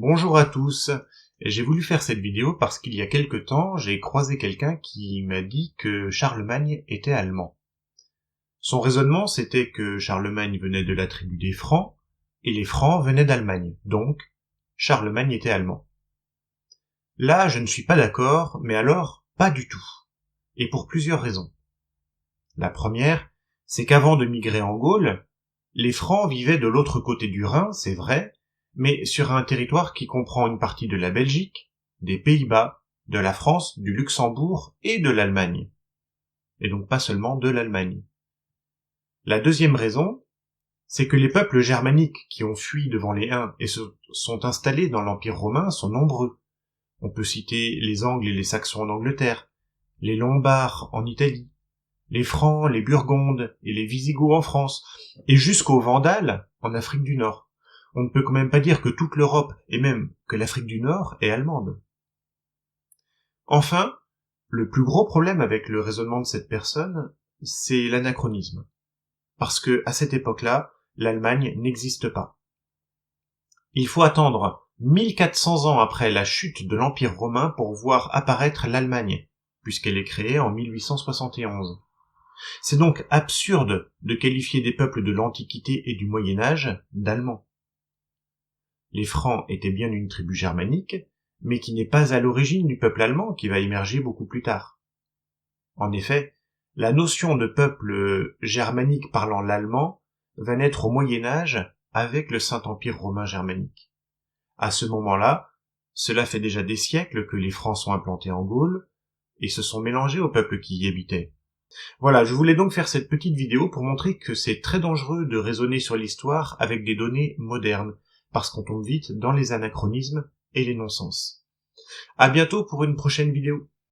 Bonjour à tous, j'ai voulu faire cette vidéo parce qu'il y a quelque temps, j'ai croisé quelqu'un qui m'a dit que Charlemagne était allemand. Son raisonnement, c'était que Charlemagne venait de la tribu des Francs, et les Francs venaient d'Allemagne, donc Charlemagne était allemand. Là, je ne suis pas d'accord, mais alors, pas du tout, et pour plusieurs raisons. La première, c'est qu'avant de migrer en Gaule, les Francs vivaient de l'autre côté du Rhin, c'est vrai, mais sur un territoire qui comprend une partie de la Belgique, des Pays-Bas, de la France, du Luxembourg et de l'Allemagne. Et donc pas seulement de l'Allemagne. La deuxième raison, c'est que les peuples germaniques qui ont fui devant les Huns et se sont installés dans l'Empire romain sont nombreux. On peut citer les Angles et les Saxons en Angleterre, les Lombards en Italie, les Francs, les Burgondes et les Visigoths en France, et jusqu'aux Vandales en Afrique du Nord. On ne peut quand même pas dire que toute l'Europe, et même que l'Afrique du Nord, est allemande. Enfin, le plus gros problème avec le raisonnement de cette personne, c'est l'anachronisme. Parce que, à cette époque-là, l'Allemagne n'existe pas. Il faut attendre 1400 ans après la chute de l'Empire romain pour voir apparaître l'Allemagne, puisqu'elle est créée en 1871. C'est donc absurde de qualifier des peuples de l'Antiquité et du Moyen-Âge d'Allemands. Les Francs étaient bien une tribu germanique, mais qui n'est pas à l'origine du peuple allemand qui va émerger beaucoup plus tard. En effet, la notion de peuple germanique parlant l'allemand va naître au Moyen-Âge avec le Saint-Empire romain germanique. À ce moment-là, cela fait déjà des siècles que les Francs sont implantés en Gaule et se sont mélangés aux peuples qui y habitaient. Voilà, je voulais donc faire cette petite vidéo pour montrer que c'est très dangereux de raisonner sur l'histoire avec des données modernes, parce qu'on tombe vite dans les anachronismes et les non-sens. À bientôt pour une prochaine vidéo.